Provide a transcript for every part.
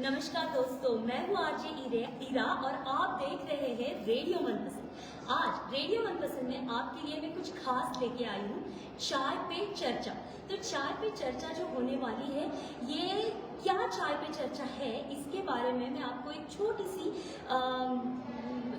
नमस्कार दोस्तों, मैं हूँ आरजे ईरा और आप देख रहे हैं रेडियो मनपसंद। आज रेडियो मनपसंद में आपके लिए मैं कुछ खास लेके आई हूँ, चाय पे चर्चा। तो चाय पे चर्चा जो होने वाली है, ये क्या चाय पे चर्चा है, इसके बारे में मैं आपको एक छोटी सी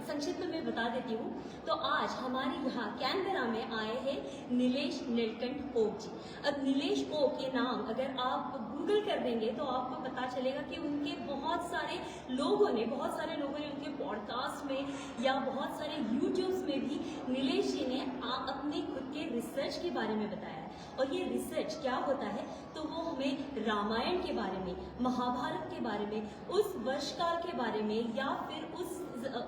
संक्षिप्त में बता देती हूँ। तो आज हमारे यहाँ कैनबरा में आए हैं नीलेश नीलकंठ ओक जी। अब नीलेश ओक के नाम अगर आप गूगल कर देंगे तो आपको पता चलेगा कि उनके बहुत सारे लोगों ने उनके पॉडकास्ट में या बहुत सारे यूट्यूब्स में भी नीलेश जी ने अपने खुद के रिसर्च के बारे में बताया है। और ये रिसर्च क्या होता है, तो वो हमें रामायण के बारे में, महाभारत के बारे में, उस वर्षकाल के बारे में, या फिर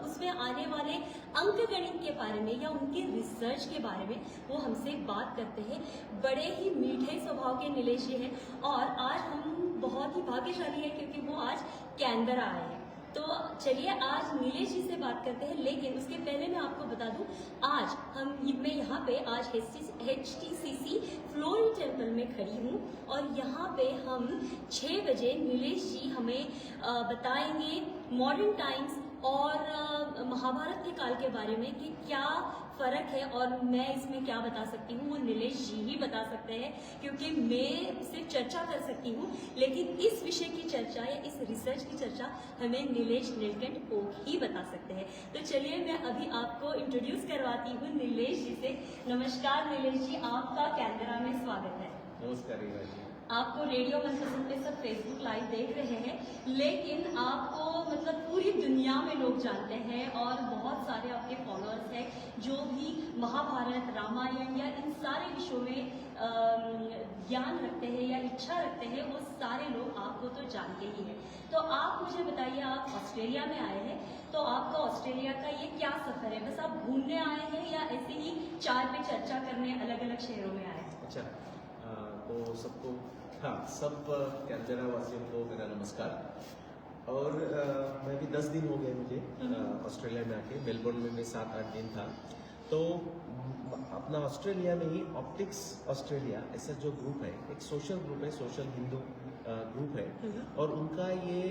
उसमें आने वाले अंक गणित के बारे में, या उनके रिसर्च के बारे में वो हमसे बात करते हैं। बड़े ही मीठे स्वभाव के नीलेश जी हैं और आज हम बहुत ही भाग्यशाली हैं क्योंकि वो आज कैनबरा आए हैं। तो चलिए आज नीलेश जी से बात करते हैं, लेकिन उसके पहले मैं आपको बता दूं, आज मैं यहाँ पे आज HTCC फ्लोरिन टेम्पल में खड़ी हूँ और यहाँ पे हम 6 बजे नीलेश जी हमें बताएंगे मॉडर्न टाइम्स और महाभारत के काल के बारे में कि क्या फर्क है, और मैं इसमें क्या बता सकती हूँ वो नीलेश जी ही बता सकते हैं, क्योंकि मैं सिर्फ चर्चा कर सकती हूँ, लेकिन इस विषय की चर्चा या इस रिसर्च की चर्चा हमें नीलेश नीलकंठ ओक ही बता सकते हैं। तो चलिए मैं अभी आपको इंट्रोड्यूस करवाती हूँ नीलेश जी से। नमस्कार नीलेश जी, आपका कैनबरा में स्वागत है। नमस्कार ईरा जी। आपको रेडियो मनपसंद पे सब फेसबुक लाइव देख रहे हैं, लेकिन आपको मतलब पूरी दुनिया में लोग जानते हैं और बहुत सारे आपके फॉलोअर्स हैं जो भी महाभारत, रामायण या इन सारे विषयों में ज्ञान रखते हैं या इच्छा रखते हैं, वो सारे लोग आपको तो जानते ही हैं। तो आप मुझे बताइए, आप ऑस्ट्रेलिया में आए हैं, तो आपका ऑस्ट्रेलिया का ये क्या सफर है? बस आप घूमने आए हैं या ऐसे ही चाय पे चर्चा करने अलग अलग शहरों में आए हैं? अच्छा, तो सबको, हाँ, सब कैनबरा वासियों को मेरा नमस्कार। और मैं भी 10 दिन हो गए मुझे ऑस्ट्रेलिया में आके। मेलबोर्न में मैं 7-8 दिन था। तो अपना ऑस्ट्रेलिया में ही ऑप्टिक्स ऑस्ट्रेलिया ऐसा जो ग्रुप है, एक सोशल ग्रुप है, सोशल हिंदू ग्रुप है, और उनका ये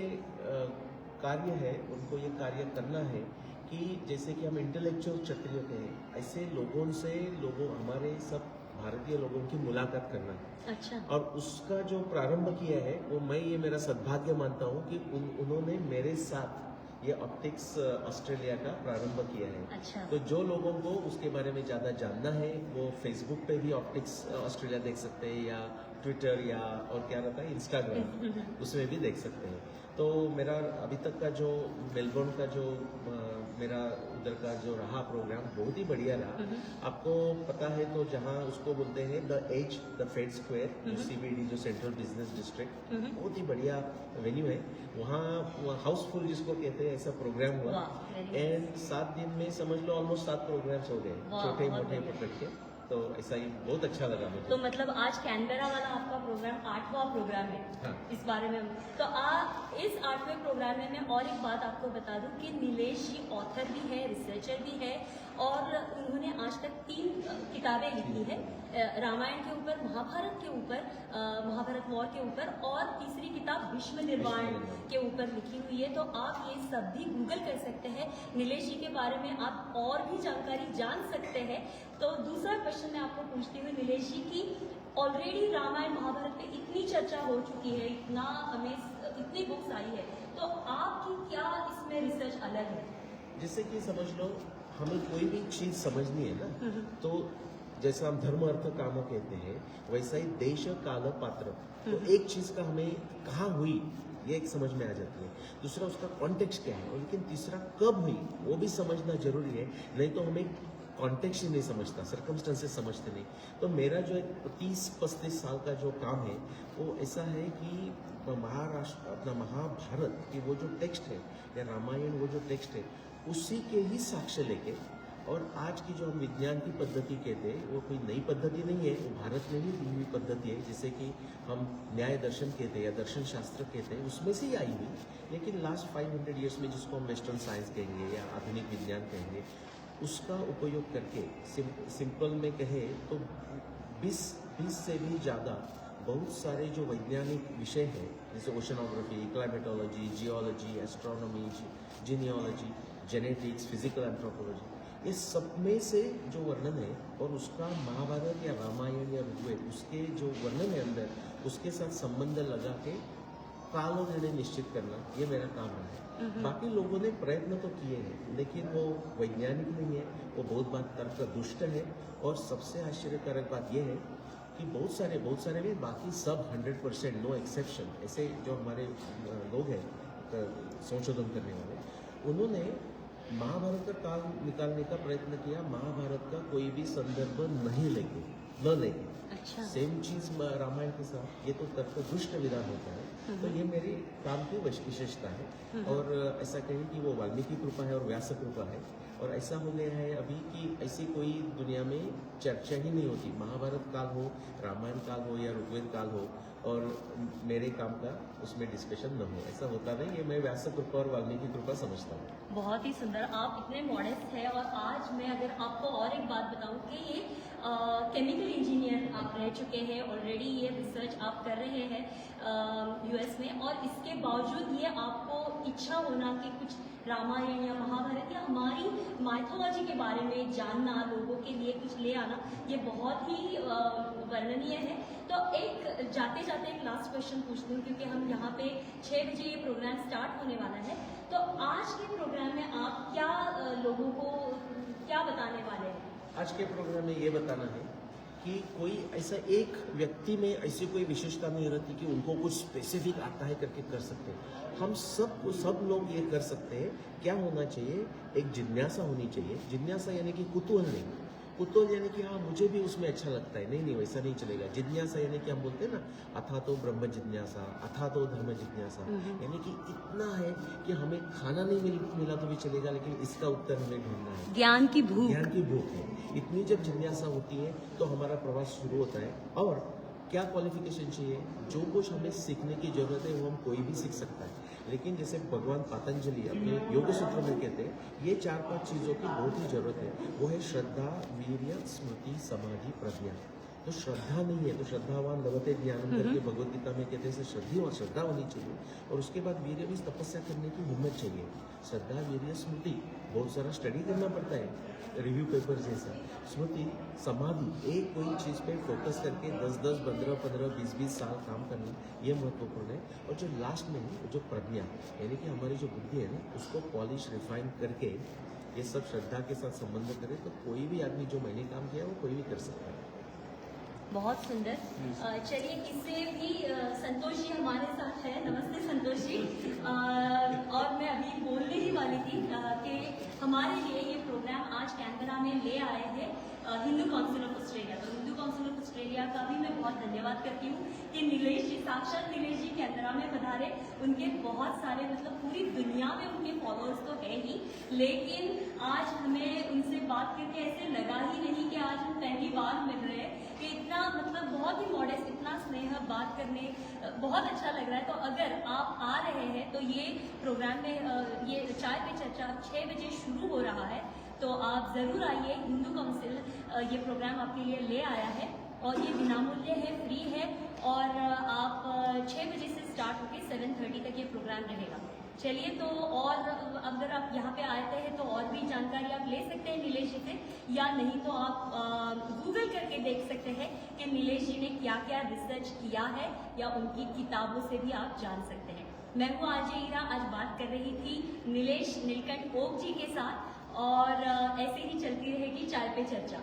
कार्य है, उनको ये कार्य करना है कि जैसे कि हम इंटेलेक्चुअल क्षत्रिय हैं, ऐसे लोगों हमारे सब भारतीय लोगों की मुलाकात करना है। अच्छा। और उसका जो प्रारंभ किया है वो ये मेरा सद्भाग्य मानता हूँ कि उन्होंने मेरे साथ ये ऑप्टिक्स ऑस्ट्रेलिया का प्रारंभ किया है। अच्छा। तो जो लोगों को उसके बारे में ज़्यादा जानना है वो फेसबुक पे भी ऑप्टिक्स ऑस्ट्रेलिया देख सकते हैं, या ट्विटर, या और क्या रहता है इंस्टाग्राम, उसमें भी देख सकते हैं। तो मेरा अभी तक का जो मेलबोर्न का जो मेरा उधर का जो रहा प्रोग्राम बहुत ही बढ़िया रहा। आपको पता है तो जहाँ उसको बोलते हैं द फेड स्क्वायर, CBD जो सेंट्रल बिजनेस डिस्ट्रिक्ट, बहुत ही बढ़िया वेन्यू है। वहाँ हाउसफुल जिसको कहते हैं, ऐसा प्रोग्राम हुआ। एंड 7 दिन में समझ लो ऑलमोस्ट 7 प्रोग्राम्स हो गए, छोटे मोटे पकड़ के। तो ऐसा ही बहुत अच्छा लगा मुझे। तो मतलब आज कैनबरा वाला आपका प्रोग्राम 8वां प्रोग्राम है। हाँ। इस बारे में तो आप इस 8वें प्रोग्राम में मैं और एक बात आपको बता दूं कि नीलेश जी ऑथर भी है, रिसर्चर भी है, और उन्होंने आज तक 3 किताबें लिखी है, रामायण के ऊपर, महाभारत के ऊपर, महाभारत वॉर के ऊपर, और तीसरी किताब विश्व निर्माण के ऊपर लिखी हुई है। तो आप ये सब भी गूगल कर सकते हैं, नीलेश जी के बारे में आप और भी जानकारी जान सकते हैं। तो दूसरा क्वेश्चन मैं आपको पूछती हूँ नीलेश जी की, ऑलरेडी रामायण महाभारत पे इतनी चर्चा हो चुकी है, इतनी बुक्स आई है, तो आपकी क्या इसमें रिसर्च अलग है? जैसे कि समझ लो हमें कोई भी चीज समझनी है ना, तो जैसा हम धर्म अर्थ कामों कहते हैं, वैसा ही देश काल पात्र, तो एक चीज का हमें कहाँ हुई ये एक समझ में आ जाती है, दूसरा उसका कॉन्टेक्स्ट क्या है, और लेकिन तीसरा कब हुई वो भी समझना जरूरी है। नहीं तो हमें कॉन्टेक्स्ट ही नहीं समझता, सर्कमस्टेंसेस समझते नहीं। तो मेरा जो एक 30-35 साल का जो काम है वो ऐसा है कि अपना महाभारत की वो जो टेक्स्ट है, या रामायण वो जो टेक्स्ट है, उसी के ही साक्ष्य लेके, और आज की जो हम विज्ञान की पद्धति कहते हैं वो कोई नई पद्धति नहीं है, वो भारत में ही दी हुई पद्धति है, जिसे कि हम न्याय दर्शन कहते हैं या दर्शन शास्त्र कहते हैं, उसमें से ही आई हुई। लेकिन लास्ट 500 ईयर्स में जिसको हम वेस्टर्न साइंस कहेंगे या आधुनिक विज्ञान कहेंगे, उसका उपयोग करके सिंपल में कहे तो 20 से भी ज़्यादा बहुत सारे जो वैज्ञानिक विषय हैं जैसे oceanography, climatology, geology, astronomy, genealogy, genetics, physical anthropology, ये सब में से जो वर्णन है और उसका महाभारत या रामायण या ऋग्वेद उसके जो वर्णन है अंदर उसके साथ संबंध लगा के काल और निर्णय निश्चित करना, ये मेरा काम रहा है। बाकी लोगों ने प्रयत्न तो किए हैं लेकिन वो वैज्ञानिक नहीं है, वो बहुत बात तर्क दुष्ट है। और सबसे आश्चर्यकारक बात यह है कि बहुत सारे भी बाकी सब 100% नो एक्सेप्शन ऐसे जो हमारे लोग हैं संशोधन करने वाले, उन्होंने महाभारत का काल निकालने का प्रयत्न किया, महाभारत का कोई भी संदर्भ नहीं लेके न लेके। अच्छा। सेम चीज रामायण के साथ, ये तो तर्क दुष्ट विधान होता है। तो ये मेरी काम की विशेषता है। और ऐसा कहें कि वो वाल्मीकि कृपा है और व्यास कृपा है। और ऐसा हो गया है अभी कि ऐसी कोई दुनिया में चर्चा ही नहीं होती, महाभारत काल हो, रामायण काल हो या ऋग्वेद काल हो और मेरे काम का उसमें डिस्कशन न हो, ऐसा होता नहीं। ये मैं व्यास कृपा और वाल्मीकि कृपा समझता हूँ। बहुत ही सुंदर, आप इतने मॉडेस्ट हैं। और आज मैं अगर आपको और एक बात बताऊं कि ये केमिकल इंजीनियर आप रह चुके हैं ऑलरेडी, ये रिसर्च आप कर रहे हैं यूएस में, और इसके बावजूद ये आपको इच्छा होना कि कुछ रामायण या महाभारत या हमारी माइथोलॉजी के बारे में जानना, लोगों के लिए कुछ ले आना, ये बहुत ही वर्णनीय है। तो एक जाते जाते एक लास्ट क्वेश्चन पूछती हूँ, क्योंकि हम यहाँ पे 6 बजे ये प्रोग्राम स्टार्ट होने वाला है। तो आज के प्रोग्राम में आप क्या लोगों को क्या बताने वाले हैं? आज के प्रोग्राम में ये बताना है कि कोई ऐसा एक व्यक्ति में ऐसी कोई विशेषता नहीं रहती कि उनको कुछ स्पेसिफिक आता है करके कर सकते हैं। हम सब लोग ये कर सकते हैं। क्या होना चाहिए? एक जिज्ञासा होनी चाहिए। जिज्ञासा यानी कि कुतूहल नहीं, कुतूहल यानी कि हाँ मुझे भी उसमें अच्छा लगता है, नहीं वैसा नहीं चलेगा। जिज्ञासा यानी कि हम बोलते हैं ना, अथा तो ब्रह्म जिज्ञासा, अथा तो धर्म जिज्ञासा, यानी कि इतना है कि हमें खाना नहीं मिला तो भी चलेगा, लेकिन इसका उत्तर हमें ढूंढना है। ज्ञान की भूख है। इतनी जब जिज्ञासा होती है तो हमारा प्रवास शुरू होता है। और क्या क्वालिफिकेशन चाहिए? जो कुछ हमें सीखने की जरूरत है वो हम कोई भी सीख सकता है। लेकिन जैसे भगवान पतंजलि अपने योग सूत्र में कहते हैं, ये 4-5 चीज़ों की बहुत ही जरूरत है। वो है श्रद्धा, वीर्य, स्मृति, समाधि, प्रज्ञा। तो श्रद्धा नहीं है तो श्रद्धावान लभते ज्ञानम करके भगवत गीता में कहते हैं, श्रद्धा होनी चाहिए। और उसके बाद वीर्य भी तपस्या करने की हिम्मत चाहिए। श्रद्धा, वीर्य, स्मृति, बहुत सारा स्टडी करना पड़ता है, रिव्यू पेपर जैसा। स्मृति, समाधि, एक कोई चीज़ पे फोकस करके 10-10, 15-15, 20-20 साल काम करना, ये महत्वपूर्ण है। और जो लास्ट में है जो प्रज्ञा, यानी कि हमारी जो बुद्धि है ना, उसको पॉलिश रिफाइन करके ये सब श्रद्धा के साथ संबंध करे तो कोई भी आदमी जो मैंने काम किया वो कोई भी कर सकता है। बहुत सुंदर। चलिए, इससे भी संतोष जी हमारे साथ है। नमस्ते संतोष जी। और मैं अभी बोलने ही वाली थी कि हमारे लिए ये प्रोग्राम आज कैनबरा में ले आए हैं हिंदू काउंसिल ऑफ ऑस्ट्रेलिया। तो हिंदू काउंसिल ऑफ ऑस्ट्रेलिया का भी मैं बहुत धन्यवाद करती हूँ कि नीलेश जी, साक्षात नीलेश जी कैनबरा में पधारे। उनके बहुत सारे, मतलब पूरी दुनिया में उनके फॉलोअर्स तो है ही, लेकिन आज हमें उनसे बात करके ऐसे लगा ही नहीं कि आज हम पहली बार मिल रहे हैं, कि इतना मतलब बहुत ही मॉडेस्ट, इतना स्नेह बात करने बहुत अच्छा लग रहा है। तो अगर आप आ रहे हैं तो ये प्रोग्राम में ये चाय पे चर्चा 6 बजे शुरू हो रहा है, तो आप ज़रूर आइए। हिंदू काउंसिल ये प्रोग्राम आपके लिए ले आया है और ये विनामूल्य है, फ्री है। और आप 6 बजे से स्टार्ट होकर 7:30 तक ये प्रोग्राम रहेगा। चलिए, तो और अगर आप यहाँ पे आते हैं तो और भी जानकारी आप ले सकते हैं नीलेश जी से, या नहीं तो आप गूगल करके देख सकते हैं कि नीलेश जी ने क्या क्या रिसर्च किया है, या उनकी किताबों से भी आप जान सकते हैं। मैं हूँ आरजे ईरा, आज बात कर रही थी नीलेश नीलकंठ ओक जी के साथ, और ऐसे ही चलती रहेगी चाय पे चर्चा।